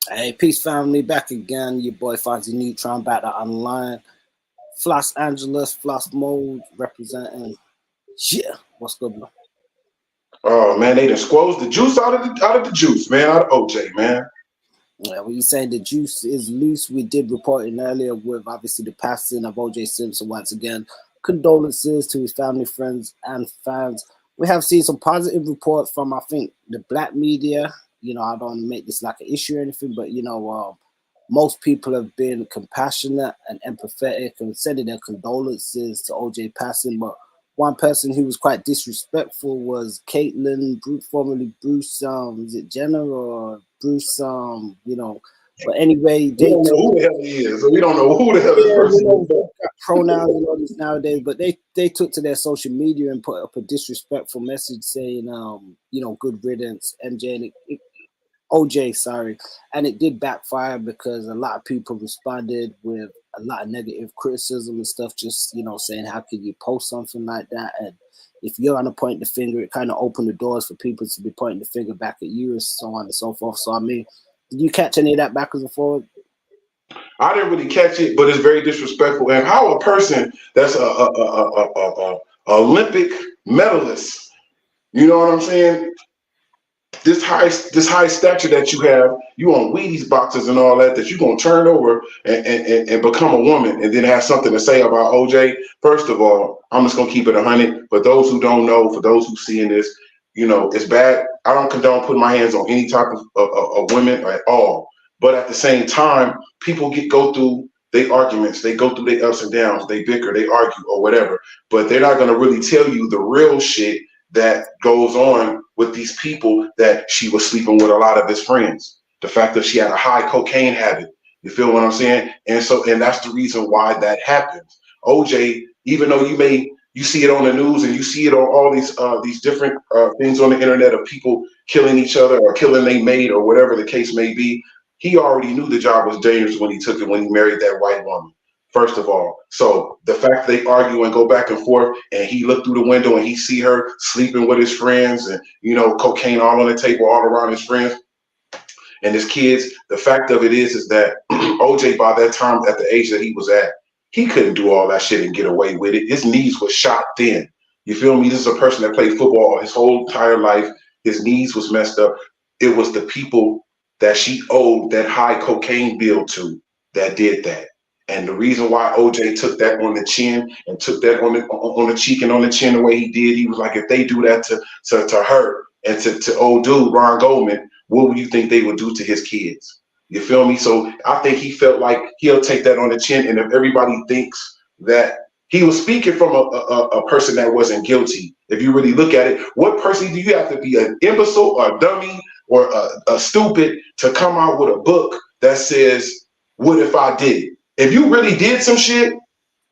Hey, peace family, back again. Your boy FONZi Neutron back at online. Floss Angeles, Floss Mode representing. Yeah, what's good, bro? Oh man, they done squoze the juice out of the juice, man, out of OJ, man. Yeah, when you saying the juice is loose, we did report it earlier with obviously the passing of OJ Simpson once again. Condolences to his family, friends, and fans. We have seen some positive reports from I think the black media. I don't make this like an issue or anything, but most people have been compassionate and empathetic and sending their condolences to OJ passing. But one person who was quite disrespectful was Caitlyn, formerly Bruce. Is it Jenner or Bruce? But anyway, We they don't know took who the hell he is, so we don't know who the hell this yeah, person is. pronouns and all this nowadays, but they took to their social media and put up a disrespectful message saying, good riddance, MJ, and OJ, sorry, and it did backfire because a lot of people responded with a lot of negative criticism and stuff, just saying how could you post something like that, and if you're gonna point the finger, it kind of opened the doors for people to be pointing the finger back at you and so on and so forth. So I mean, did you catch any of that backwards and forward? I didn't really catch it, but it's very disrespectful. And how a person that's a Olympic medalist, you know what I'm saying? This high stature that you have, you on Wheaties boxes and all that you gonna turn over and become a woman and then have something to say about OJ. First of all, I'm just gonna keep it 100. For those who don't know, for those who seeing this, it's bad. I don't condone putting my hands on any type of women at all. But at the same time, people go through their arguments, they go through their ups and downs, they bicker, they argue or whatever. But they're not gonna really tell you the real shit that goes on with these people, that she was sleeping with a lot of his friends. The fact that she had a high cocaine habit. You feel what I'm saying? And that's the reason why that happens. OJ, even though you see it on the news and you see it on all these different things on the internet of people killing each other or killing their mate or whatever the case may be, he already knew the job was dangerous when he took it, when he married that white woman. First of all, so the fact that they argue and go back and forth, and he looked through the window and he see her sleeping with his friends, and cocaine all on the table, all around his friends and his kids. The fact of it is that OJ, by that time, at the age that he was at, he couldn't do all that shit and get away with it. His knees were shot thin. You feel me? This is a person that played football his whole entire life. His knees was messed up. It was the people that she owed that high cocaine bill to that did that. And the reason why OJ took that on the chin and took that on the cheek and on the chin the way he did, he was like, if they do that to her and to old dude Ron Goldman, what would you think they would do to his kids? You feel me? So I think he felt like he'll take that on the chin, and if everybody thinks that he was speaking from a person that wasn't guilty, if you really look at it, what person do you have to be, an imbecile or a dummy or a stupid to come out with a book that says, what if I did it? If you really did some shit,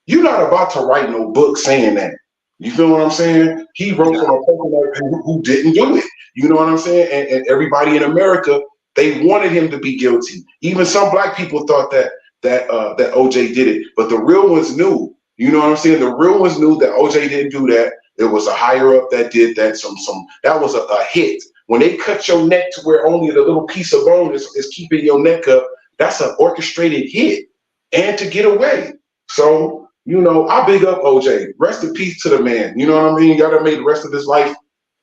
you're not about to write no book saying that. You feel what I'm saying? He wrote Yeah, from a person who didn't do it. You know what I'm saying? And everybody in America, they wanted him to be guilty. Even some black people thought that OJ did it, but the real ones knew. You know what I'm saying? The real ones knew that OJ didn't do that. It was a higher up that did that. That was a hit. When they cut your neck to where only the little piece of bone is keeping your neck up, that's an orchestrated hit, and to get away. So I big up OJ. Rest in peace to the man. You know what I mean? Gotta make the rest of his life,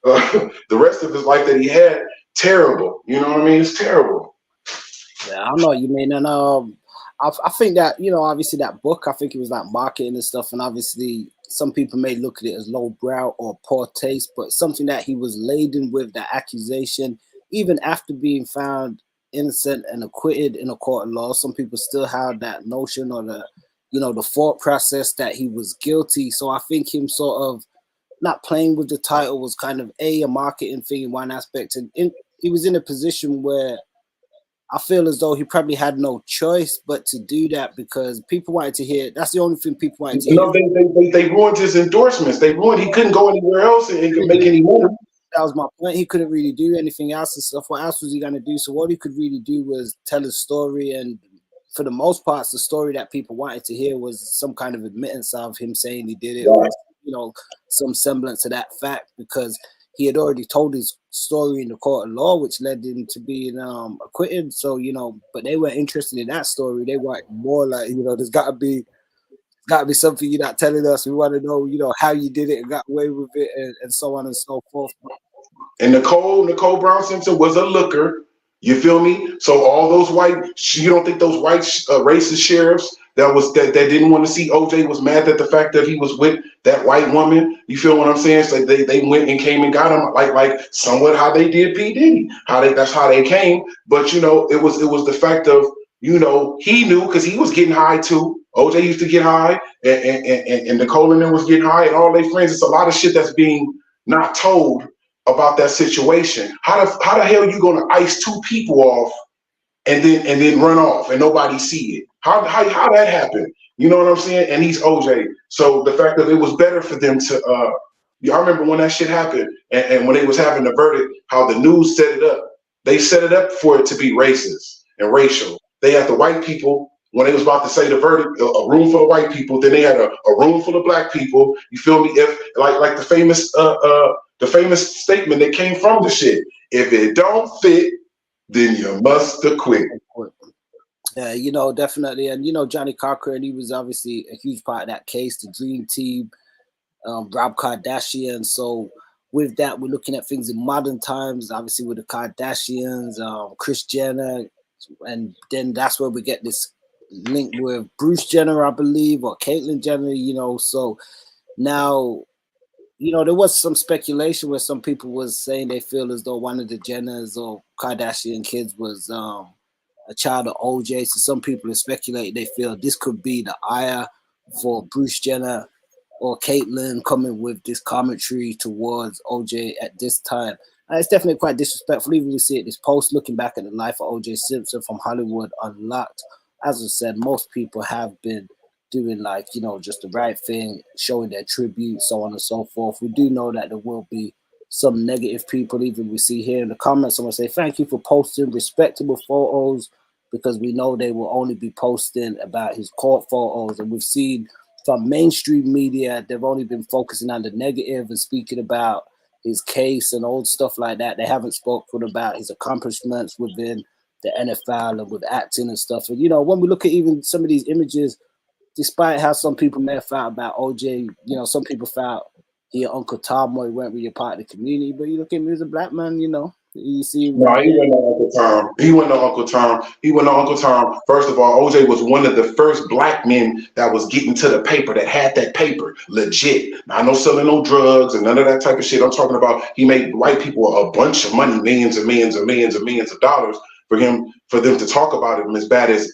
the rest of his life that he had, terrible. You know what I mean? It's terrible. yeah, I know what you mean, and I think that obviously that book, I think it was like marketing and stuff, and obviously some people may look at it as lowbrow or poor taste, but something that he was laden with, that accusation, even after being found innocent and acquitted in a court of law, some people still have that notion or the thought process that he was guilty. So I think him sort of not playing with the title was kind of a marketing thing in one aspect, and he was in a position where I feel as though he probably had no choice but to do that because people wanted to hear. That's the only thing people wanted to hear. No, they ruined his endorsements. They ruined. He couldn't go anywhere else and make any money. That was my point. He couldn't really do anything else and stuff. What else was he gonna do? So what he could really do was tell his story, and for the most part, the story that people wanted to hear was some kind of admittance of him saying he did it, or Right. some semblance to that fact, because he had already told his story in the court of law, which led him to being acquitted. So, you know, but they weren't interested in that story. They were more like, you know, there's got to be something you're not telling us. We want to know, you know, how you did it and got away with it, and so on and so forth. And Nicole Brown Simpson was a looker. You feel me? So all those you don't think those white racist sheriffs that didn't want to see OJ was mad at the fact that he was with that white woman? You feel what I'm saying? So they went and came and got him like somewhat how they did P Diddy. That's how they came. But you know, it was the fact of, you know, he knew because he was getting high too. OJ used to get high, and Nicole and them was getting high, and all their friends. It's a lot of shit that's being not told about that situation. How the hell are you gonna ice two people off and then run off and nobody see it? How that happened? You know what I'm saying? And he's OJ. So the fact that it was better for them to I remember when that shit happened and when they was having the verdict, how the news set it up. They set it up for it to be racist and racial. They had the white people when they was about to say the verdict, a room full of white people, then they had a room full of black people. You feel me? If like the famous statement that came from the shit. If it don't fit, then you must acquit. Yeah, you know, definitely. And, you know, Johnny Cochran, he was obviously a huge part of that case, the Dream Team, Rob Kardashian. So with that, we're looking at things in modern times, obviously with the Kardashians, Kris Jenner, and then that's where we get this link with Bruce Jenner, I believe, or Caitlyn Jenner, you know. So now, you know, there was some speculation where some people was saying they feel as though one of the Jenners or Kardashian kids was a child of OJ. So some people are speculating they feel this could be the ire for Bruce Jenner or Caitlyn coming with this commentary towards OJ at this time. And it's definitely quite disrespectful. Even we see it, this post looking back at the life of OJ Simpson from Hollywood Unlocked. As I said, most people have been doing, like, you know, just the right thing, showing their tribute, so on and so forth. We do know that there will be some negative people. Even we see here in the comments, someone say, thank you for posting respectable photos, because we know they will only be posting about his court photos. And we've seen from mainstream media, they've only been focusing on the negative and speaking about his case and old stuff like that. They haven't spoken about his accomplishments within the NFL and with acting and stuff. And, you know, when we look at even some of these images, despite how some people may have felt about OJ, you know, some people felt he and Uncle Tom he weren't really part of the community. But you look at him as a black man, you know, you see. No, he wasn't no Uncle Tom. He wasn't no Uncle Tom. He wasn't no Uncle Tom. First of all, OJ was one of the first black men that was getting to the paper, that had that paper legit. Now, I know selling no drugs and none of that type of shit. I'm talking about he made white people a bunch of money, millions and millions and millions and millions of dollars for them to talk about him as bad as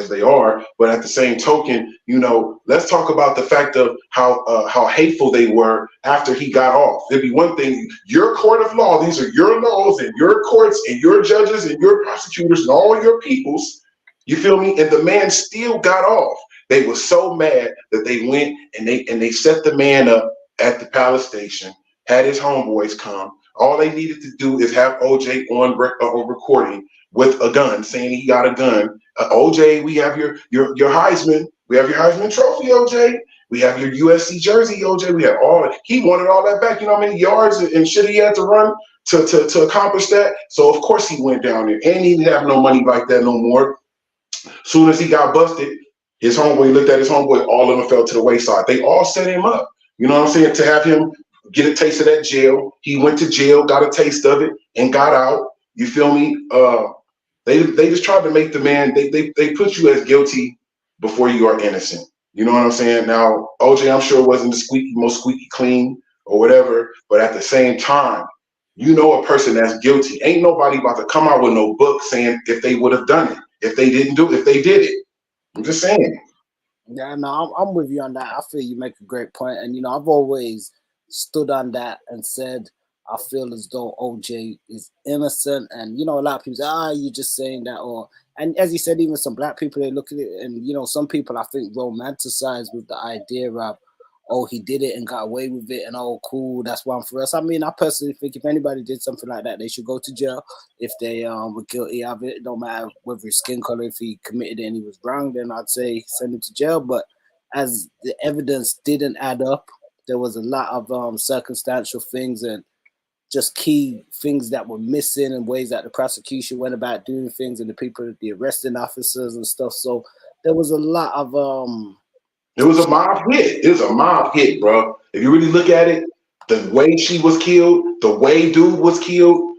they are. But at the same token, you know, let's talk about the fact of how hateful they were after he got off. It'd be one thing, your court of law, these are your laws and your courts and your judges and your prosecutors and all your peoples. You feel me? And the man still got off. They were so mad that they went and they set the man up at the Palace Station, had his homeboys come. All they needed to do is have OJ on recording with a gun, saying he got a gun. OJ, we have your Heisman. We have your Heisman Trophy, OJ. We have your USC jersey, OJ. We have all. He wanted all that back. You know how many yards and shit he had to run to accomplish that? So of course he went down there, and he didn't have no money like that no more. Soon as he got busted, his homeboy looked at his homeboy. All of them fell to the wayside. They all set him up. You know what I'm saying? To have him get a taste of that jail. He went to jail, got a taste of it, and got out. You feel me? They just tried to make the man, they put you as guilty before you are innocent. You know what I'm saying? Now, OJ, I'm sure wasn't the most squeaky clean or whatever, but at the same time, you know, a person that's guilty, ain't nobody about to come out with no book saying if they would have done it, if they didn't do it, if they did it. I'm just saying. Yeah, no, I'm with you on that. I feel you make a great point. And, you know, I've always stood on that and said, I feel as though OJ is innocent. And, you know, a lot of people say, you're just saying that. And as you said, even some black people, they look at it and, you know, some people I think romanticize with the idea of, oh, he did it and got away with it and oh, cool, that's one for us. I mean, I personally think if anybody did something like that, they should go to jail. If they were guilty of it, no matter whether his skin color, if he committed it and he was wrong, then I'd say send him to jail. But as the evidence didn't add up, there was a lot of circumstantial things, and just key things that were missing and ways that the prosecution went about doing things and the people, the arresting officers and stuff. So there was a lot of It was a mob hit. It was a mob hit, bro. If you really look at it, the way she was killed, the way dude was killed,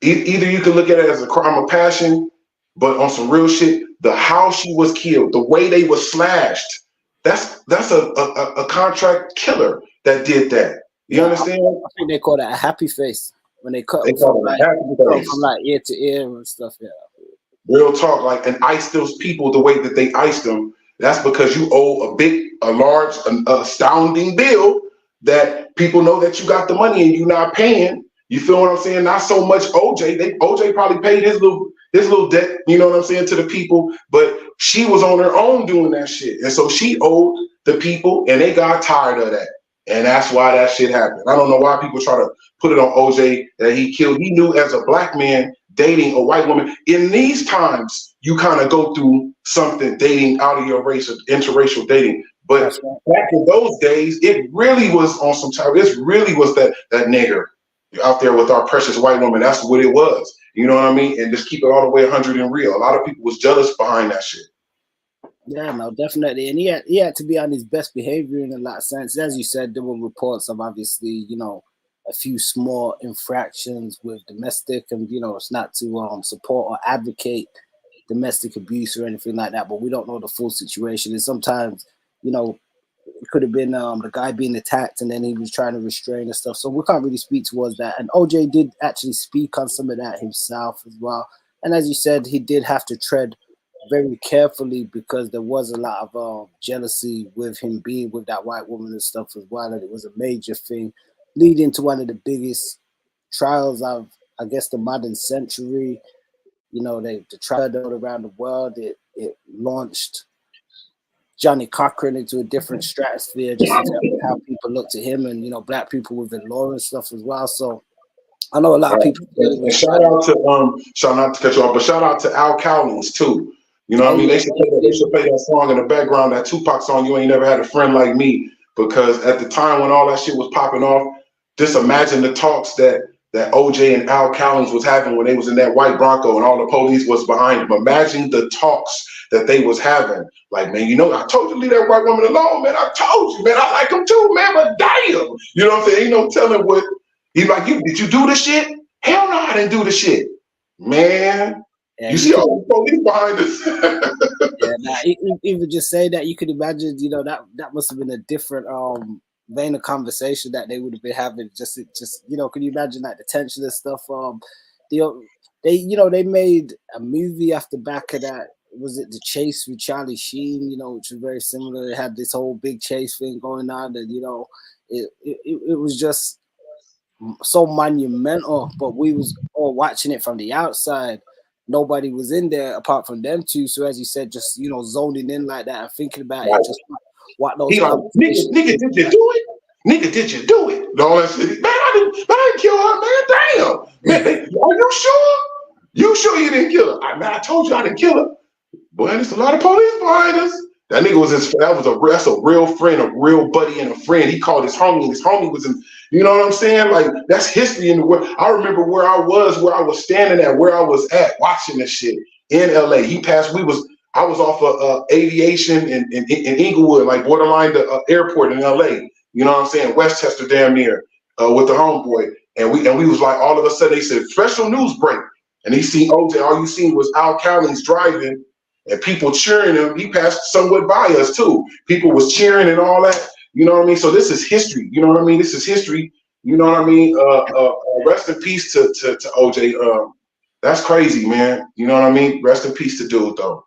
either you can look at it as a crime of passion, but on some real shit, the how she was killed, the way they were slashed, that's a contract killer that did that. You understand? I think they call that a happy face when they cut them from like ear to ear and stuff. Yeah. Real talk, like, and ice those people the way that they iced them. That's because you owe a large, astounding bill that people know that you got the money and you're not paying. You feel what I'm saying? Not so much OJ. OJ probably paid his little debt, you know what I'm saying, to the people, but she was on her own doing that shit. And so she owed the people and they got tired of that. And that's why that shit happened. I don't know why people try to put it on OJ that he killed. He knew as a black man dating a white woman. In these times, you kind of go through something dating out of your race or interracial dating. But back in those days, it really was on some time. It really was that nigger out there with our precious white woman. That's what it was. You know what I mean? And just keep it all the way 100 and real. A lot of people was jealous behind that shit. Yeah, no, definitely. And he had to be on his best behavior in a lot of sense. As you said, there were reports of obviously, you know, a few small infractions with domestic, and you know, it's not to support or advocate domestic abuse or anything like that, but we don't know the full situation. And sometimes, you know, it could have been the guy being attacked and then he was trying to restrain and stuff. So we can't really speak towards that. And OJ did actually speak on some of that himself as well. And as you said, he did have to tread very carefully because there was a lot of jealousy with him being with that white woman and stuff as well. And it was a major thing leading to one of the biggest trials of, I guess, the modern century. You know, the trial around the world. It launched Johnny Cochran into a different stratosphere just in terms of how people looked at him, and you know, black people within law and stuff as well. So I know a lot of people. And shout out to not to cut you off, but shout out to Al Cowlings too. You know what I mean? They should play that song in the background, that Tupac song, "You Ain't Never Had a Friend Like Me," because at the time when all that shit was popping off, just imagine the talks that OJ and Al Cowlings was having when they was in that white Bronco and all the police was behind them. Imagine the talks that they was having. Like, man, you know, I told you to leave that white woman alone, man. I told you, man. I like him too, man, but damn. You know what I'm saying? Ain't no telling what. He's like, did you do the shit? Hell no, I didn't do the shit. Man, yeah, you see all the police behind us. Yeah, nah, even just say that, you could imagine, you know, that must have been a different vein of conversation that they would have been having. Just you know, can you imagine like the tension and stuff? They made a movie off the back of that. Was it The Chase with Charlie Sheen? You know, which was very similar. It had this whole big chase thing going on, and you know, it was just so monumental. But we was all watching it from the outside. Nobody was in there apart from them two. So as you said, just, you know, zoning in like that and thinking about it, just what those. Nigga, did you do it? Nigga, did you do it? All that shit. Man, I didn't kill her, man. Damn. Man, are you sure? You sure you didn't kill her? I told you I didn't kill her. Boy, there's a lot of police behind us. That nigga was that's a real friend, a real buddy, and a friend. He called his homie, and his homie was in, you know what I'm saying? Like, that's history in the world. I remember where I was standing at, where I was at, watching this shit in LA. I was off of aviation in Inglewood, like borderline the airport in LA. You know what I'm saying? Westchester, damn near, with the homeboy. And we was like, all of a sudden they said, special news break. And he seen OJ, all you seen was Al Cowlings driving and people cheering him. He passed somewhat by us too. People was cheering and all that. You know what I mean? So this is history. You know what I mean? This is history. You know what I mean? Rest in peace to OJ. That's crazy, man. You know what I mean? Rest in peace to dude, though.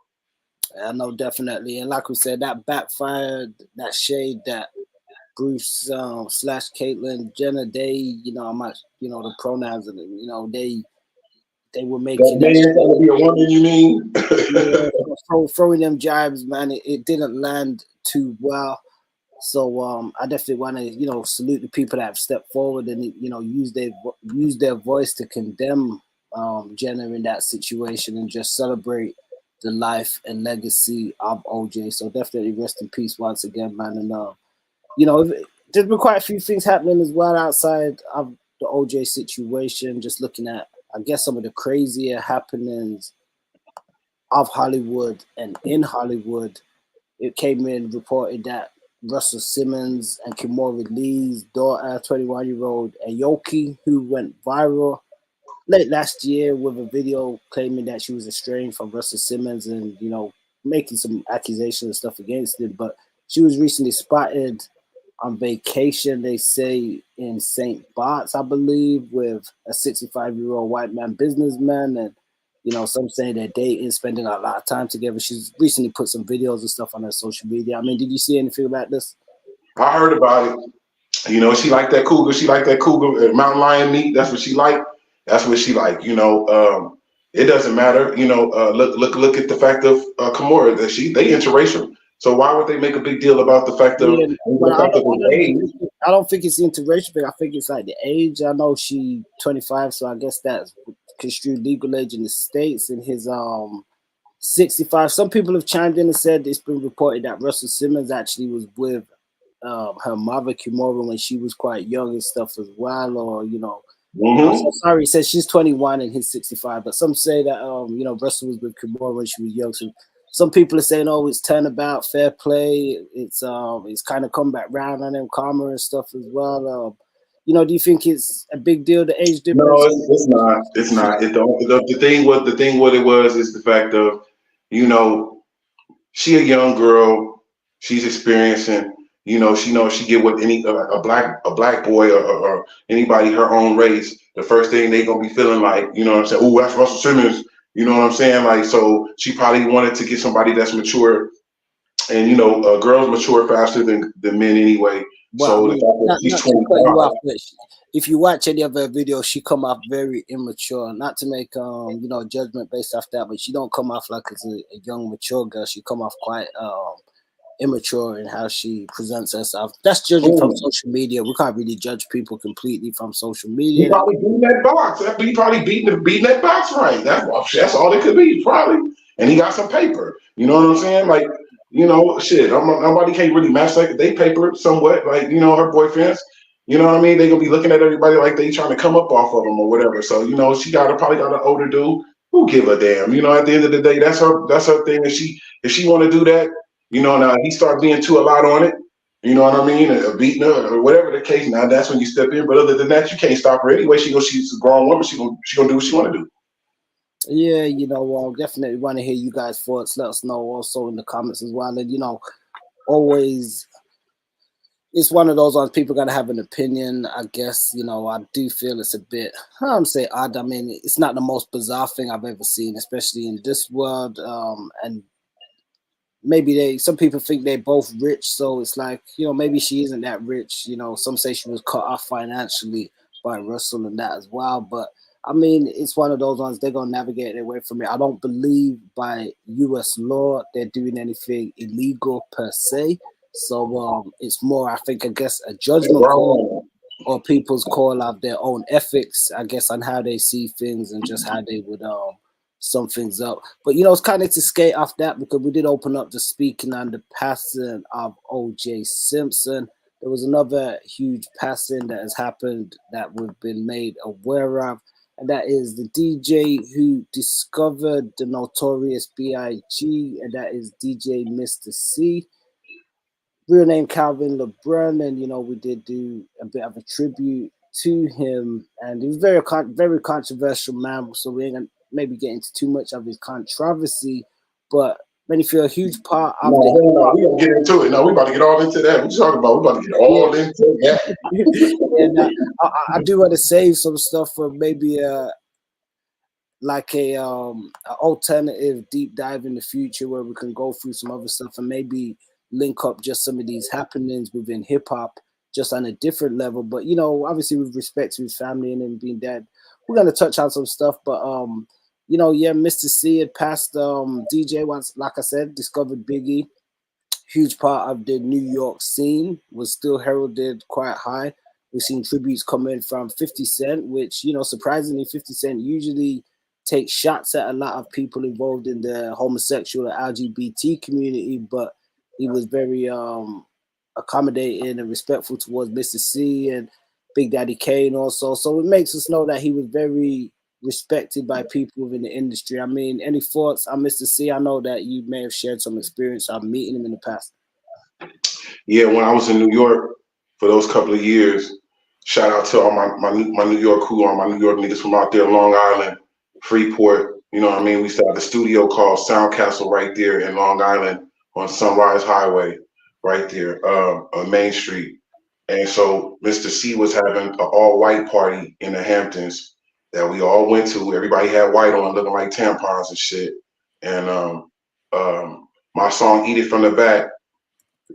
I know, definitely. And like we said, that backfired, that shade that Bruce / Caitlyn Jenner, they, you know, the pronouns and, you know, they were making that man trying to be a woman, you mean? Yeah, throwing them jibes, man, it didn't land too well. So I definitely want to, you know, salute the people that have stepped forward and, you know, use their voice to condemn Jenner in that situation and just celebrate the life and legacy of OJ. So definitely rest in peace once again, man. And you know, there's been quite a few things happening as well outside of the OJ situation, just looking at, I guess, some of the crazier happenings of Hollywood and in Hollywood, it came in reported that Russell Simmons and Kimora Lee's daughter, 21-year-old Aoki, who went viral late last year with a video claiming that she was estranged from Russell Simmons and, you know, making some accusations and stuff against him. But she was recently spotted on vacation, they say, in St. Bart's, I believe, with a 65-year-old white man businessman. And, you know, some say they're dating, spending a lot of time together. She's recently put some videos and stuff on her social media. I mean, did you see anything about this? I heard about it. You know, she liked that cougar. She liked that cougar, mountain lion meat. That's what she liked. That's what she liked. You know, it doesn't matter. You know, look at the fact of Kimora, that they interracial. So why would they make a big deal about the fact of, I don't think it's interracial thing. I think it's like the age. I know she 25, so I guess that's construed legal age in the States, and his 65. Some people have chimed in and said it's been reported that Russell Simmons actually was with her mother Kimora when she was quite young and stuff as well, or you know. So sorry, it says she's 21 and he's 65, but some say that you know, Russell was with Kimora when she was young. So some people are saying, oh, it's turnabout, fair play. It's kind of come back round on them, karma and stuff as well. You know, do you think it's a big deal, the age difference? No, it's not. It's not. The thing what it was is the fact of, you know, she a young girl, she's experiencing. You know, she get with any a black boy or anybody her own race. The first thing they gonna be feeling like, you know what I'm saying? Oh, that's Russell Simmons. You know what I'm saying? Like, so she probably wanted to get somebody that's mature, and you know, girls mature faster than men anyway. Well, So I mean, she's 25. If you watch any of her videos, she come off very immature. Not to make you know, judgment based off that, but she don't come off like it's a young mature girl. She come off quite immature in how she presents herself. That's judging from social media. We can't really judge people completely from social media. He probably beating that box. He probably beating that box right. That's all it could be, probably. And he got some paper. You know what I'm saying? Like, you know, shit. Nobody can't really match like they paper somewhat. Like, you know, her boyfriends. You know what I mean? They gonna be looking at everybody like they trying to come up off of them or whatever. So, you know, she probably got an older dude. Who give a damn? You know, at the end of the day, that's her thing. If she want to do that, you know, now he start being too a lot on it. You know what I mean? Or beating her or whatever the case. Now that's when you step in. But other than that, you can't stop her anyway. She's a grown woman. She gonna do what she want to do. Yeah, you know, definitely want to hear you guys' thoughts. Let us know also in the comments as well. And you know, always, it's one of those ones people gotta have an opinion. I guess, you know, I do feel it's a bit, I'm say odd. I mean, it's not the most bizarre thing I've ever seen, especially in this world. And maybe some people think they're both rich, so it's like, you know, maybe she isn't that rich. You know, some say she was cut off financially by Russell and that as well. But I mean, it's one of those ones, they're gonna navigate their way from it. I don't believe by US law they're doing anything illegal per se. So it's more, I think, I guess, a judgment call or people's call of their own ethics, I guess, on how they see things and just how they would sum things up. But you know, it's kind of to skate off that, because we did open up the speaking on the passing of OJ Simpson. There was another huge passing that has happened that we've been made aware of, and that is the DJ who discovered the notorious B.I.G., and that is DJ Mr. C. Real name Calvin LeBron, and you know, we did do a bit of a tribute to him, and he was very controversial man. So we ain't gonna maybe get into too much of his controversy, but man, he feel a huge part of we don't get into it. No, we about to get all into that. What you talking about? We about to get all into that. And I do want to save some stuff for maybe like a alternative deep dive in the future where we can go through some other stuff and maybe link up just some of these happenings within hip-hop just on a different level. But you know, obviously with respect to his family and him being dead, we're gonna touch on some stuff. But you know, yeah, Mr. C had passed. DJ once, like I said, discovered Biggie. Huge part of the New York scene, was still heralded quite high. We've seen tributes come in from 50 Cent, which, you know, surprisingly 50 Cent usually takes shots at a lot of people involved in the homosexual or LGBT community, but he was very accommodating and respectful towards Mr. C. And Big Daddy Kane also. So it makes us know that he was very respected by people within the industry. I mean, any thoughts on Mr. C? I know that you may have shared some experience of meeting him in the past. Yeah, when I was in New York for those couple of years, shout out to all my New York crew, all my New York niggas from out there, Long Island, Freeport. You know what I mean? We used to have a studio called Sound Castle right there in Long Island on Sunrise Highway, right there on Main Street. And so Mr. C was having an all-white party in the Hamptons that we all went to. Everybody had white on, looking like tampons and shit. And my song "Eat It from the Back"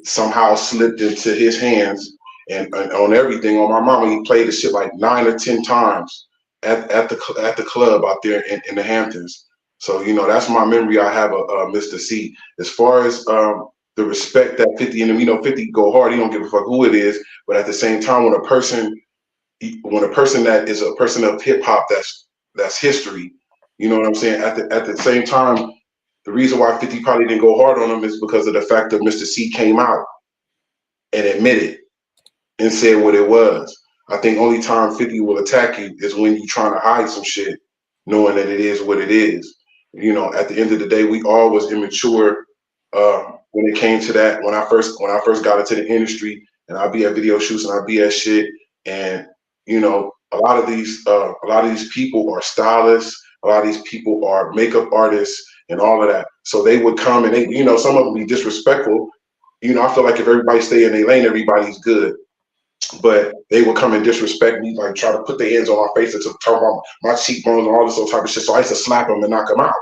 somehow slipped into his hands, and on everything on my mama, he played the shit like 9 or 10 times at the club out there in the Hamptons. So that's my memory I have of Mr. C. As far as the respect that 50 and him, 50 go hard. He don't give a fuck who it is, but at the same time, when a person that is a person of hip hop, that's history. You know what I'm saying? At the same time, the reason why 50 probably didn't go hard on him is because of the fact that Mr. C came out and admitted and said what it was. I think only time 50 will attack you is when you're trying to hide some shit, knowing that it is what it is. At the end of the day, we all was immature when it came to that. When I first got into the industry, and I'd be at video shoots and I'd be at shit, and a lot of these people are stylists, a lot of these people are makeup artists and all of that. So they would come and some of them be disrespectful. I feel like if everybody stay in their lane, everybody's good. But they would come and disrespect me, like try to put their hands on my face and to talk about my cheekbones and all this type of shit. So I used to slap them and knock them out.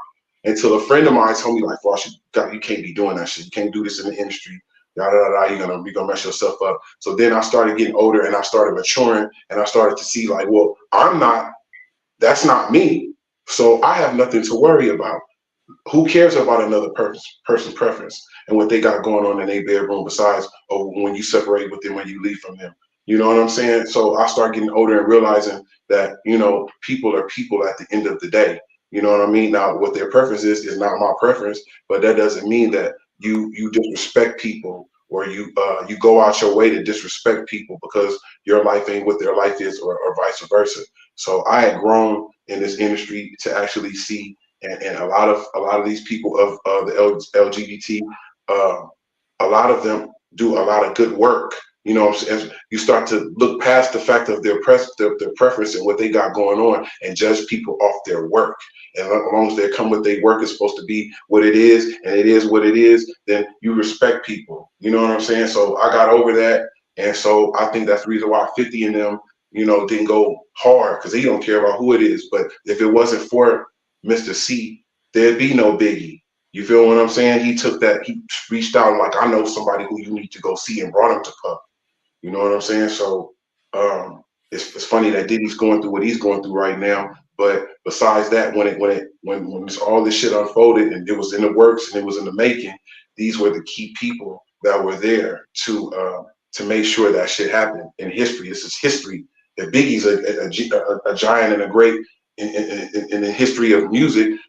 Until a friend of mine told me, like, "Floss, you can't be doing that shit. You can't do this in the industry. You're gonna mess yourself up." So then I started getting older and I started maturing and I started to see, like, well, that's not me. So I have nothing to worry about. Who cares about another person's preference and what they got going on in their bedroom besides when you separate with them, when you leave from them? You know what I'm saying? So I start getting older and realizing that, people are people at the end of the day. You know what I mean? Now, what their preference is not my preference, but that doesn't mean that you disrespect people or you go out your way to disrespect people because your life ain't what their life is, or vice versa. So I had grown in this industry to actually see, and a lot of these people of the LGBT, a lot of them do a lot of good work. As you start to look past the fact of their preference and what they got going on and judge people off their work. And as long as they come with their work is supposed to be what it is, and it is what it is, then you respect people. You know what I'm saying? So I got over that. And so I think that's the reason why 50 in them, didn't go hard, because he don't care about who it is. But if it wasn't for Mr. C, there'd be no Biggie. You feel what I'm saying? He took that, he reached out like, I know somebody who you need to go see, and brought him to Puff. You know what I'm saying? So it's funny that Diddy's going through what he's going through right now. But besides that, when all this shit unfolded and it was in the works and it was in the making, these were the key people that were there to make sure that shit happened in history. This is history. If Biggie's a giant and a great in the history of music,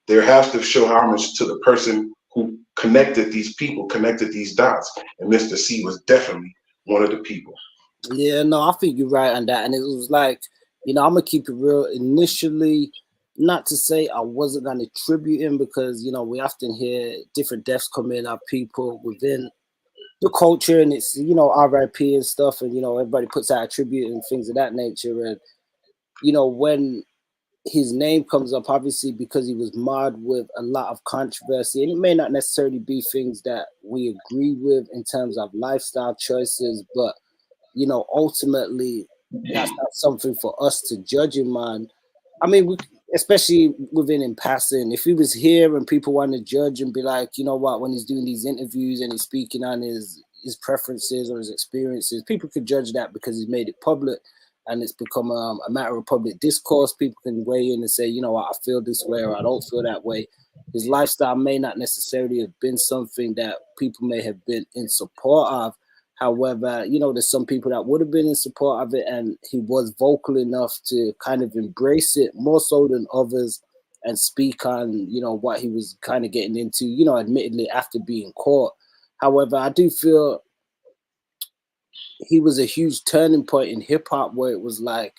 there has to show homage to the person who connected these people, connected these dots. And Mr. C was definitely one of the people. Yeah, no, I think you're right on that. And it was like, I'm gonna keep it real. Initially, not to say I wasn't gonna tribute him, because we often hear different deaths come in of people within the culture, and it's RIP and stuff, and everybody puts out a tribute and things of that nature. And when his name comes up, obviously because he was marred with a lot of controversy, and it may not necessarily be things that we agree with in terms of lifestyle choices, but ultimately that's not something for us to judge him on. I mean, especially within in passing, if he was here and people want to judge and be like, you know what, when he's doing these interviews and he's speaking on his preferences or his experiences, people could judge that because he's made it public and it's become a matter of public discourse. People can weigh in and say, you know what, I feel this way or I don't feel that way. His lifestyle may not necessarily have been something that people may have been in support of. However, there's some people that would have been in support of it, and he was vocal enough to kind of embrace it more so than others and speak on, what he was kind of getting into, admittedly after being caught. However, I do feel he was a huge turning point in hip hop where it was like,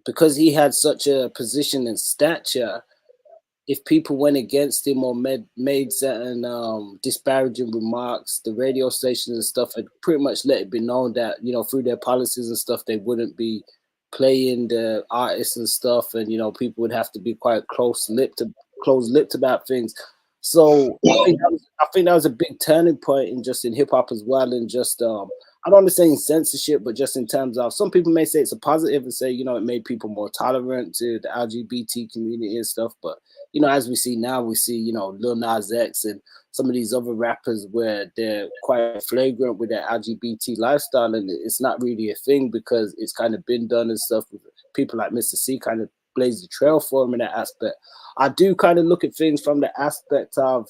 because he had such a position and stature, if people went against him or made certain disparaging remarks, the radio stations and stuff had pretty much let it be known that, you know, through their policies and stuff, they wouldn't be playing the artists and stuff, and, you know, people would have to be quite close-lipped about things. So I think that was a big turning point in hip hop as well, and just I don't understand censorship, but just in terms of, some people may say it's a positive and say, you know, it made people more tolerant to the LGBT community and stuff. But, you know, as we see now, we see, you know, Lil Nas X and some of these other rappers where they're quite flagrant with their LGBT lifestyle, and it's not really a thing because it's kind of been done and stuff. People like Mr. C kind of blazed the trail for him in that aspect. I do kind of look at things from the aspect of,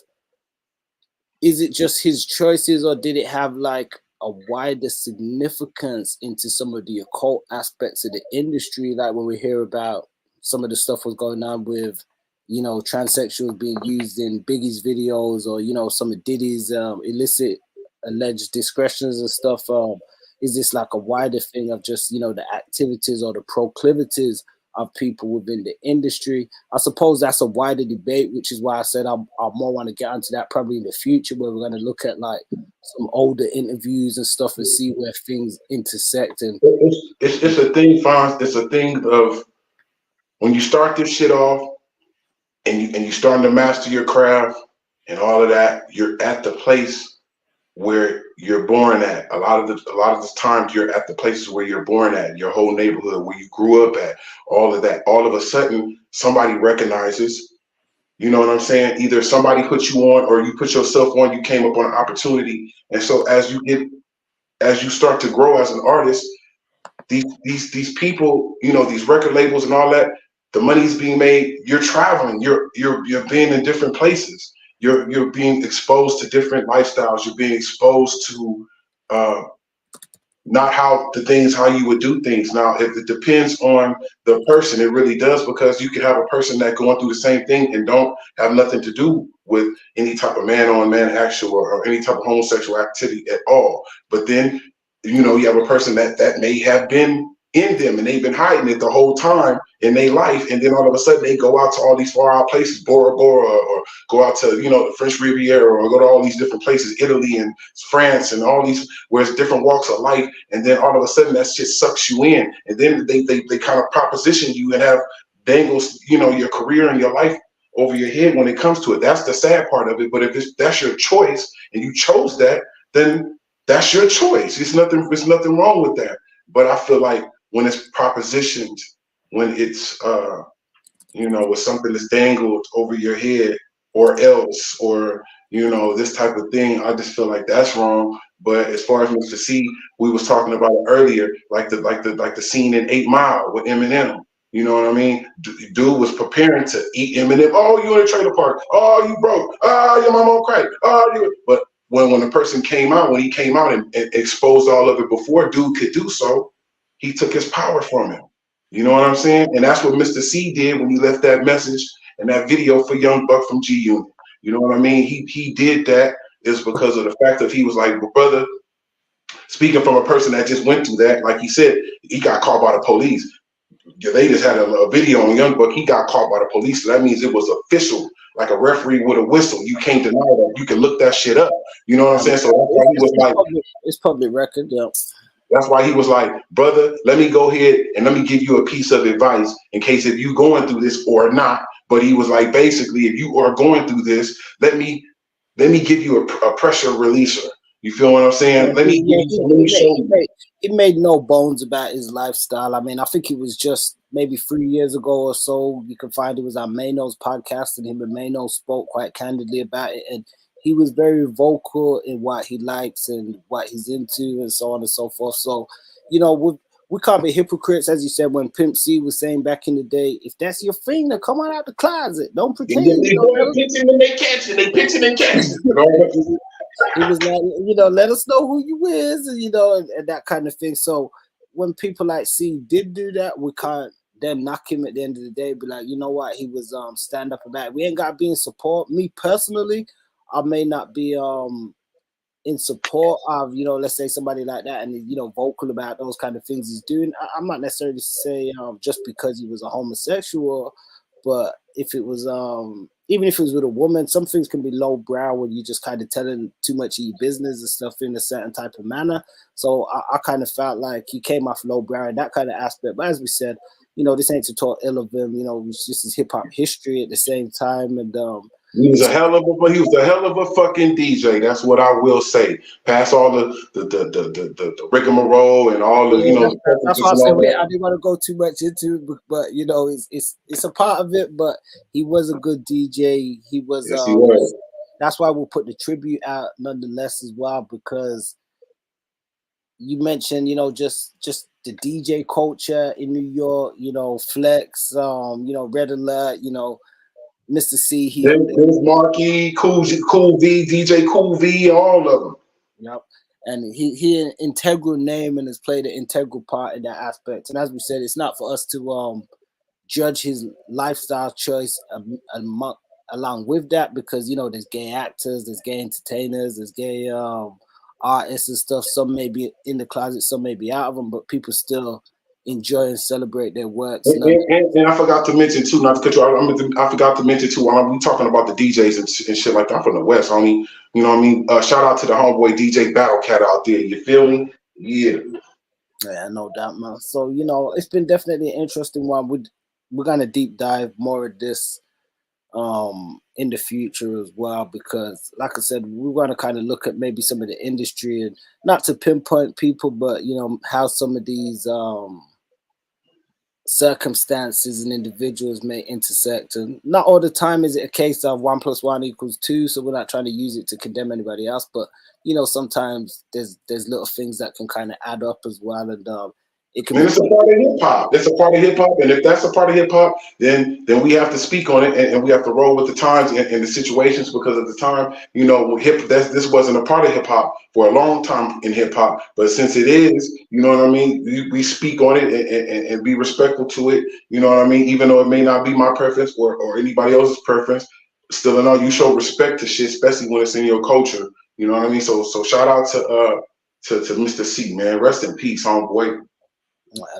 is it just his choices, or did it have like a wider significance into some of the occult aspects of the industry? Like when we hear about some of the stuff was going on with, you know, transsexuals being used in Biggie's videos, or, you know, some of Diddy's illicit alleged discretions and stuff. Is this like a wider thing of just, you know, the activities or the proclivities of people within the industry? I suppose that's a wider debate, which is why I said I'll more want to get onto that probably in the future, where we're going to look at like some older interviews and stuff and see where things intersect. And it's a thing, Fonz. It's a thing of, when you start this shit off and you starting to master your craft and all of that, you're at the place where you're born at. A lot of the times you're at the places where you're born at, your whole neighborhood, where you grew up at, all of that. All of a sudden, somebody recognizes, you know what I'm saying? Either somebody put you on or you put yourself on, you came up on an opportunity. And so as you start to grow as an artist, these people, you know, these record labels and all that, the money's being made, you're traveling, you're being in different places. You're being exposed to different lifestyles. You're being exposed to not how you would do things. Now, if it depends on the person, it really does, because you can have a person that going through the same thing and don't have nothing to do with any type of man-on-man action or any type of homosexual activity at all. But then, you know, you have a person that may have been in them and they've been hiding it the whole time in their life, and then all of a sudden they go out to all these far out places, Bora Bora, or go out to, you know, the French Riviera, or go to all these different places, Italy and France and all these, where it's different walks of life, and then all of a sudden that shit sucks you in, and then they kind of proposition you and have dangles, you know, your career and your life over your head when it comes to it. That's the sad part of it. But if that's your choice and you chose that, then that's your choice. There's nothing wrong with that. But I feel like when it's propositioned, when it's you know, with something that's dangled over your head, or else, or, you know, this type of thing, I just feel like that's wrong. But as far as Mr. C, we was talking about it earlier, like the scene in 8 Mile with Eminem. You know what I mean? Dude was preparing to eat Eminem. Oh, you in a trailer park? Oh, you broke? Oh, your mama on crack? Oh, you. But when the person came out, when he came out and exposed all of it before dude could do so, he took his power from him. You know what I'm saying? And that's what Mr. C did when he left that message and that video for Young Buck from G Unit. You know what I mean? He did that is because of the fact that he was like, well, brother, speaking from a person that just went through that, like he said, he got caught by the police. They just had a video on Young Buck. He got caught by the police. So that means it was official, like a referee with a whistle. You can't deny that. You can look that shit up. You know what I'm saying? So that's why he was like, it's public record. Yeah. That's why he was like, brother, let me go ahead and let me give you a piece of advice in case if you going through this or not. But he was like, basically, if you are going through this, let me give you a pressure releaser. You feel what I'm saying? He made no bones about his lifestyle. I mean, I think it was just maybe 3 years ago or so. You can find it was on Mano's podcast, and him and Mano spoke quite candidly about it. And he was very vocal in what he likes and what he's into and so on and so forth. So, you know, we can't be hypocrites, as you said, when Pimp C was saying back in the day, if that's your thing, then come on out the closet. Don't pretend. They pitching and they catching. They pitching and catching. He was like, you know, let us know who you is, and, you know, and that kind of thing. So when people like C did do that, we can't then knock him at the end of the day. Be like, you know what, he was stand up about it. We ain't got to be in support. Me personally, I may not be in support of, you know, let's say somebody like that, and you know, vocal about those kind of things he's doing. I'm not necessarily say just because he was a homosexual, but if it was even if it was with a woman, some things can be lowbrow when you just kind of telling too much of your business and stuff in a certain type of manner. So I kind of felt like he came off lowbrow in that kind of aspect. But as we said, you know, this ain't to talk ill of him. You know, it's just his hip hop history at the same time, and He was a hell of a fucking DJ. That's what I will say. Past all the rigmarole and all the, you yeah, know, the that's preferences why I and said all that. I didn't want to go too much into it, but you know, it's a part of it. But he was a good DJ. He was Yes, he was. that's why we'll put the tribute out nonetheless as well, because you mentioned, you know, just the DJ culture in New York, you know, Flex, you know, Red Alert, you know, Mr. C, There's Marquis, Cool V, DJ Cool V, all of them. yep. And he an integral name and has played an integral part in that aspect. And as we said, it's not for us to judge his lifestyle choice along with that, because you know, there's gay actors, there's gay entertainers, there's gay artists and stuff. Some may be in the closet, some may be out of them, but people still enjoy and celebrate their works. And I forgot to mention too, not to cut you out, I forgot to mention too, while we talking about the DJs and shit like that, I'm from the West, homie. You know what I mean? Shout out to the homeboy DJ Battle Cat out there. You feel me? Yeah. Yeah, no doubt, man. So, you know, it's been definitely an interesting one. We're gonna deep dive more of this in the future as well, because like I said, we want to kind of look at maybe some of the industry, and not to pinpoint people, but you know, how some of these circumstances and individuals may intersect. And not all the time is it a case of 1 + 1 = 2, so we're not trying to use it to condemn anybody else, but you know, sometimes there's little things that can kind of add up as well, and it can And be it's a part of hip hop. It's a part of hip hop, and if that's a part of hip hop, then we have to speak on it, and we have to roll with the times and the situations, because at the time, you know, this wasn't a part of hip hop for a long time in hip hop, but since it is, you know what I mean, we speak on it and be respectful to it. You know what I mean, even though it may not be my preference or anybody else's preference, still in all, you show respect to shit, especially when it's in your culture. You know what I mean. So shout out to Mr. C, man. Rest in peace, homeboy.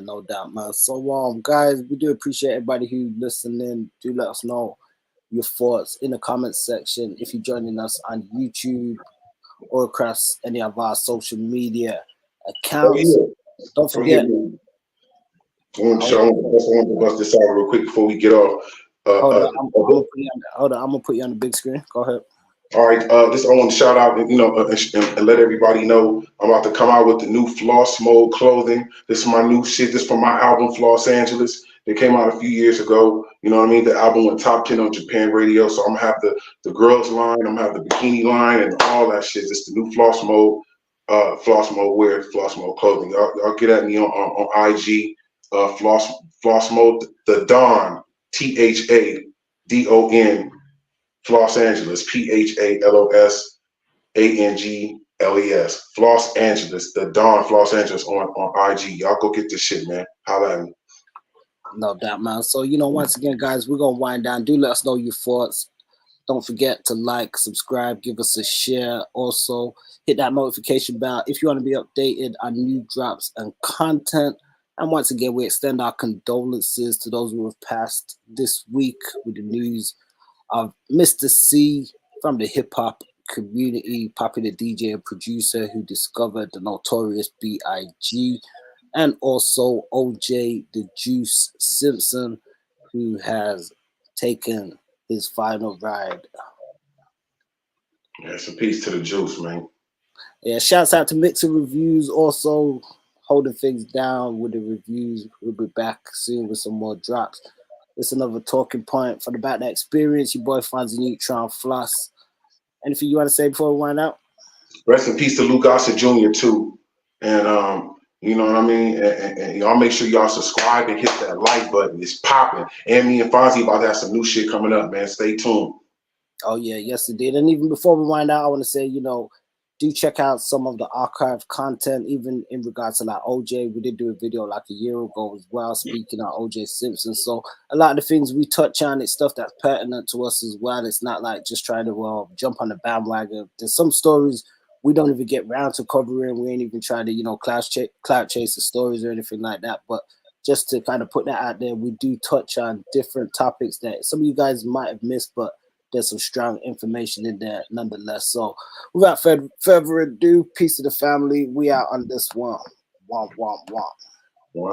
no doubt, man. So, guys, we do appreciate everybody who listened in. Do let us know your thoughts in the comments section if you're joining us on YouTube or across any of our social media accounts. Oh, yeah. Don't forget. I want to bust this out real quick before we get off. Hold on, I'm gonna put you on the big screen. Go ahead. All right, this I want to shout out, you know, and let everybody know I'm about to come out with the new Floss Mode clothing. This is my new shit. This is from my album Los Angeles. It came out a few years ago. You know what I mean? The album went top 10 on Japan radio. So I'm gonna have the girls line, I'm gonna have the bikini line, and all that shit. It's the new Floss Mode wear, Floss Mode clothing. Y'all get at me on IG. Floss Mode, the Don, THADON. Los Angeles, PHALOSANGLES, Los Angeles, the Dawn, Los Angeles on IG. Y'all go get this shit, man. Holla at me. No doubt, man. So, you know, once again, guys, we're gonna wind down. Do let us know your thoughts. Don't forget to like, subscribe, give us a share. Also, hit that notification bell if you want to be updated on new drops and content. And once again, we extend our condolences to those who have passed this week with the news of Mr. C from the hip hop community, popular DJ and producer who discovered the notorious B.I.G., and also OJ the Juice Simpson, who has taken his final ride. Yeah, it's a peace to the Juice, man. Yeah, shouts out to Mixer Reviews, also holding things down with the reviews. We'll be back soon with some more drops. It's another talking point for the About That Experience. Your boy FONZi Neutron Floss. Anything you want to say before we wind out? Rest in peace to Lou Gossett Jr. too. And you know what I mean? And y'all make sure y'all subscribe and hit that like button. It's popping. And me and FONZi about to have some new shit coming up, man. Stay tuned. Oh, yeah, yes, it did. And even before we wind out, I want to say, you know, do check out some of the archive content, even in regards to like OJ. We did do a video like a year ago as well, speaking of OJ Simpson. So a lot of the things we touch on, it's stuff that's pertinent to us as well. It's not like just trying to jump on the bandwagon. There's some stories we don't even get round to covering. We ain't even trying to, you know, clout chase the stories or anything like that. But just to kind of put that out there, we do touch on different topics that some of you guys might have missed, but there's some strong information in there nonetheless. So without further ado, peace to the family. We out on this one. Womp, womp, womp.